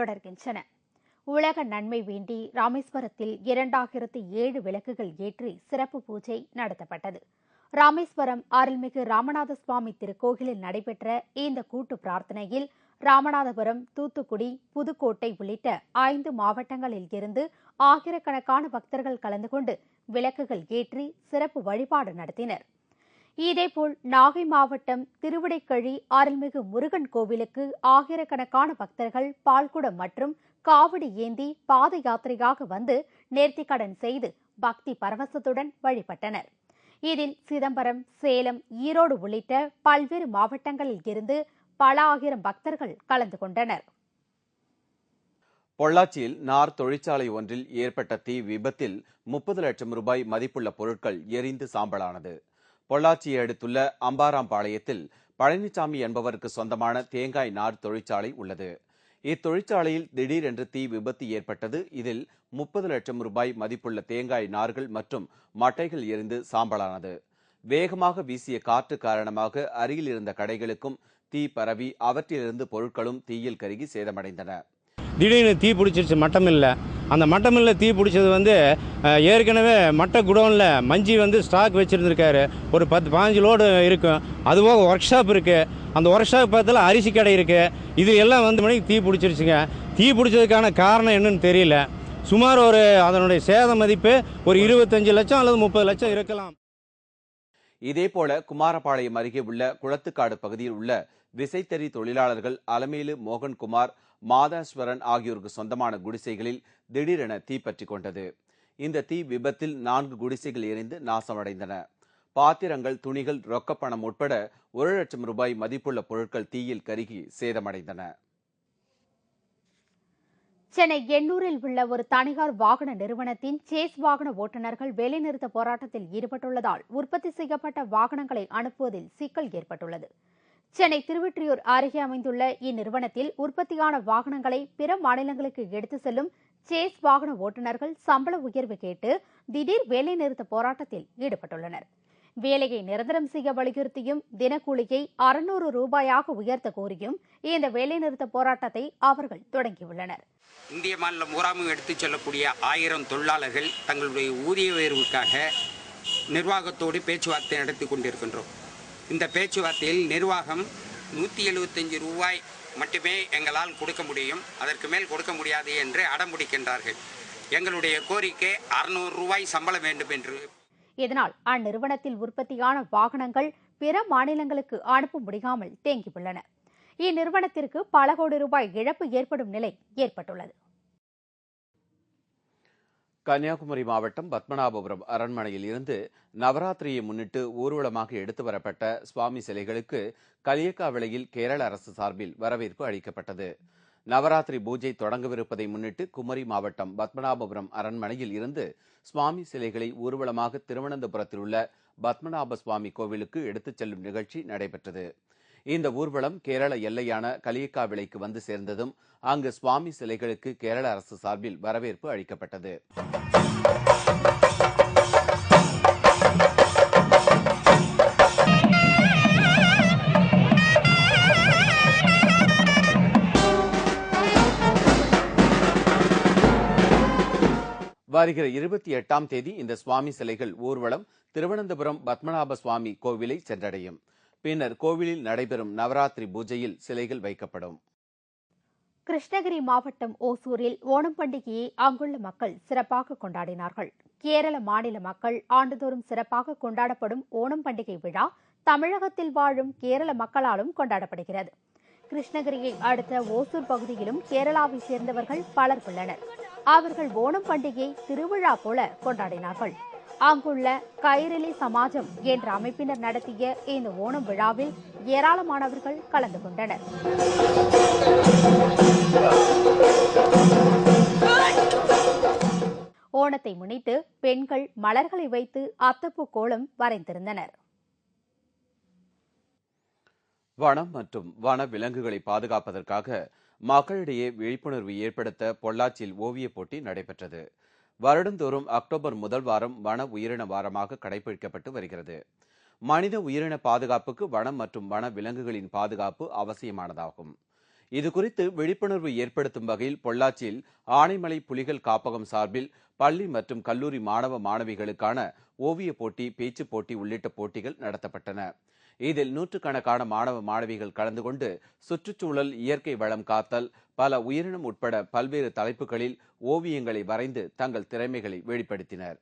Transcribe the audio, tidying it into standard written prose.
தொடர்கின்றன. உலக நன்மை வேண்டி ராமேஸ்வரத்தில் 2007 விளக்குகள் ஏற்றி சிறப்பு பூஜை நடத்தப்பட்டது. ராமேஸ்வரம் அருள்மிகு ராமநாத சுவாமி திருக்கோயிலில் நடைபெற்ற இந்த கூட்டு பிரார்த்தனையில் ராமநாதபுரம், தூத்துக்குடி, புதுக்கோட்டை உள்ளிட்ட 5 மாவட்டங்களில் இருந்து ஆயிரக்கணக்கான பக்தர்கள் கலந்து கொண்டு விளக்குகள் ஏற்றி சிறப்பு வழிபாடு நடத்தினர். இதேபோல் நாகை மாவட்டம் திருவிடைக்கழி அருள்மிகு முருகன் கோவிலுக்கு ஆயிரக்கணக்கான பக்தர்கள் பால்குடம் மற்றும் காவடி ஏந்தி பாத யாத்திரையாக வந்து நேர்த்திக்கடன் செய்து பக்தி பரவசத்துடன் வழிபட்டனர். இதில் சிதம்பரம், சேலம், ஈரோடு உள்ளிட்ட பல்வேறு மாவட்டங்களில் இருந்து பல ஆயிரம் பக்தர்கள் கலந்து கொண்டனர். பொள்ளாச்சியில் நார் தொழிற்சாலை ஒன்றில் ஏற்பட்ட தீ விபத்தில் 30 லட்சம் ரூபாய் மதிப்புள்ள பொருட்கள் எரிந்து சாம்பலானது. பொள்ளாச்சியை அடுத்துள்ள அம்பாராம்பாளையத்தில் பழனிசாமி என்பவருக்கு சொந்தமான தேங்காய் நார் தொழிற்சாலை உள்ளது. இத்தொழிற்சாலையில் திடீரென்று தீ விபத்து ஏற்பட்டது. இதில் 30 லட்சம் ரூபாய் மதிப்புள்ள தேங்காய் நார்கள் மற்றும் மட்டைகள் எரிந்து சாம்பலானது. வேகமாக வீசிய காற்று காரணமாக அருகில் இருந்த கடைகளுக்கும் தீ பரவி அவற்றிலிருந்து பொருட்களும் தீயில் கருகி சேதமடைந்தன. திடீர்னு தீ பிடிச்சிருச்சு மட்டமில்லை. அந்த மட்டமில்லில் தீ பிடிச்சது ஏற்கனவே மட்டை குடோனில் மஞ்சி ஸ்டாக் வச்சுருந்துருக்காரு. ஒரு 10-15 லோடு இருக்கும். அதுபோக ஒர்க் ஷாப் இருக்குது. அந்த ஒர்க் ஷாப் பக்கத்தில் அரிசி கடை இருக்குது. இது எல்லாம் மணிக்கு தீ பிடிச்சிருச்சுங்க. தீ பிடிச்சதுக்கான காரணம் என்னன்னு தெரியல. சுமார் அதனுடைய சேத மதிப்பு ஒரு 25 லட்சம் அல்லது 30 லட்சம் இருக்கலாம். இதேபோல குமாரபாளையம் அருகே உள்ள குளத்துக்காடு பகுதியில் உள்ள விசைத்தறி தொழிலாளர்கள் அலமேலு, மோகன்குமார், மாதாஸ்வரன் ஆகியோருக்கு சொந்தமான குடிசைகளில் திடீரென தீப்பற்றிக் கொண்டது. இந்த தீ விபத்தில் 4 குடிசைகள் எரிந்து நாசமடைந்தன. பாத்திரங்கள், துணிகள், ரொக்கப்பணம் உட்பட 1 லட்சம் ரூபாய் மதிப்புள்ள பொருட்கள் தீயில் கருகி சேதமடைந்தன. சென்னை எண்ணூரில் உள்ள ஒரு தனியார் வாகன நிறுவனத்தின் சேஸ் வாகன ஓட்டுநர்கள் வேலைநிறுத்த போராட்டத்தில் ஈடுபட்டுள்ளதால் உற்பத்தி செய்யப்பட்ட வாகனங்களை அனுப்புவதில் சிக்கல் ஏற்பட்டுள்ளது. சென்னை திருவொற்றியூர் அருகே அமைந்துள்ள இந்நிறுவனத்தில் உற்பத்தியான வாகனங்களை பிற மாநிலங்களுக்கு எடுத்து செல்லும் சேஸ் வாகன ஓட்டுநர்கள் சம்பள உயர்வு கேட்டு திடீர் வேலைநிறுத்த போராட்டத்தில் ஈடுபட்டுள்ளனர். வேலையை நிரந்தரம் செய்ய வலியுறுத்தியும் தினக்கூலியை 600 ரூபாயாக உயர்த்த கோரியும் இந்த வேலைநிறுத்த போராட்டத்தை அவர்கள் தொடங்கியுள்ளனர். இந்திய மாநிலம் ஊராமும் எடுத்துச் செல்லக்கூடிய 1000 தொழிலாளர்கள் தங்களுடைய ஊதிய உயர்வுக்காக நிர்வாகத்தோடு பேச்சுவார்த்தை நடத்தி கொண்டிருக்கின்றோம். இந்த பேச்சுவார்த்தையில் நிர்வாகம் 175 ரூபாய் மட்டுமே எங்களால் கொடுக்க முடியும், அதற்கு மேல் கொடுக்க முடியாது என்று அடம்பிடிக்கின்றார்கள். எங்களுடைய கோரிக்கை 600 ரூபாய் சம்பளம் வேண்டும் என்று. இதனால் அந்நிறுவனத்தில் உற்பத்தியான வாகனங்கள் பிற மாநிலங்களுக்கு அனுப்ப முடியாமல் தேங்கியுள்ளன. இந்நிறுவனத்திற்கு பல கோடி ரூபாய் இழப்பு ஏற்படும் நிலை ஏற்பட்டுள்ளது. கன்னியாகுமரி மாவட்டம் பத்மநாபபுரம் அரண்மனையில் இருந்து நவராத்திரியை முன்னிட்டு ஊர்வலமாக எடுத்து வரப்பட்ட சுவாமி சிலைகளுக்கு களியக்காவிளையில் கேரள அரசு சார்பில் வரவேற்பு அளிக்கப்பட்டது. நவராத்திரி பூஜை தொடங்கவிருப்பதை முன்னிட்டு குமரி மாவட்டம் பத்மநாபபுரம் அரண்மனையில் இருந்து சுவாமி சிலைகளை ஊர்வலமாக திருவனந்தபுரத்தில் உள்ள பத்மநாப சுவாமி கோவிலுக்கு எடுத்துச் செல்லும் நிகழ்ச்சி நடைபெற்றது. இந்த ஊர்வலம் கேரள எல்லையான களியக்காவிளைக்கு வந்து சேர்ந்ததும் அங்கு சுவாமி சிலைகளுக்கு கேரள அரசு சார்பில் வரவேற்பு அளிக்கப்பட்டது. வருகிற 28ஆம் தேதி இந்த சுவாமி சிலைகள் ஊர்வலம் திருவனந்தபுரம் பத்மநாப சுவாமி கோவிலை சென்றடையும். பின்னர் கோவிலில் நடைபெறும் நவராத்திரி பூஜையில் சிலைகள் வைக்கப்படும். கிருஷ்ணகிரி மாவட்டம் ஓசூரில் ஓணம் பண்டிகையை அங்குள்ள மக்கள் சிறப்பாக கொண்டாடினார்கள். கேரள மாநில மக்கள் ஆண்டுதோறும் சிறப்பாக கொண்டாடப்படும் ஓணம் பண்டிகை விழா தமிழகத்தில் வாழும் கேரள மக்களாலும் கொண்டாடப்படுகிறது. கிருஷ்ணகிரியை அடுத்த ஓசூர் பகுதியிலும் கேரளாவை சேர்ந்தவர்கள் பலர் உள்ளனர். அவர்கள் ஓணம் பண்டிகையை திருவிழா போல கொண்டாடினார்கள். அங்குள்ள கைரளி சமாஜம் என்ற அமைப்பினர் நடத்திய இந்த ஓணம் விழாவில் ஏராளமானவர்கள் கலந்து கொண்டனர். ஓணத்தை முன்னிட்டு பெண்கள் மலர்களை வைத்து அத்தப்பூ கோலம் வரைந்திருந்தனர். வனம் மற்றும் வன விலங்குகளை பாதுகாப்பதற்காக மக்களிடையே விழிப்புணர்வு ஏற்படுத்த பொள்ளாச்சியில் ஓவியப் போட்டி நடைபெற்றது. வருடந்தோறும் அக்டோபர் 1 வாரம் வன உயிரின வாரமாக கடைபிடிக்கப்பட்டு வருகிறது. மனித உயிரின பாதுகாப்புக்கு வனம் மற்றும் வன விலங்குகளின் பாதுகாப்பு அவசியமானதாகும். இதுகுறித்து விழிப்புணர்வு ஏற்படுத்தும் வகையில் பொள்ளாச்சியில் ஆனைமலை புலிகள் காப்பகம் சார்பில் பள்ளி மற்றும் கல்லூரி மாணவ மாணவிகளுக்கான ஓவியப் போட்டி, பேச்சுப் போட்டி உள்ளிட்ட போட்டிகள் நடத்தப்பட்டன. இதில் நூற்றுக்கணக்கான மாணவ மாணவிகள் கலந்து கொண்டு சுற்றுச்சூழல், இயற்கை வளம் காத்தல், பல உயிரினம் உட்பட பல்வேறு தலைப்புகளில் ஓவியங்களை வரைந்து தங்கள் திறமைகளை வெளிப்படுத்தினர்.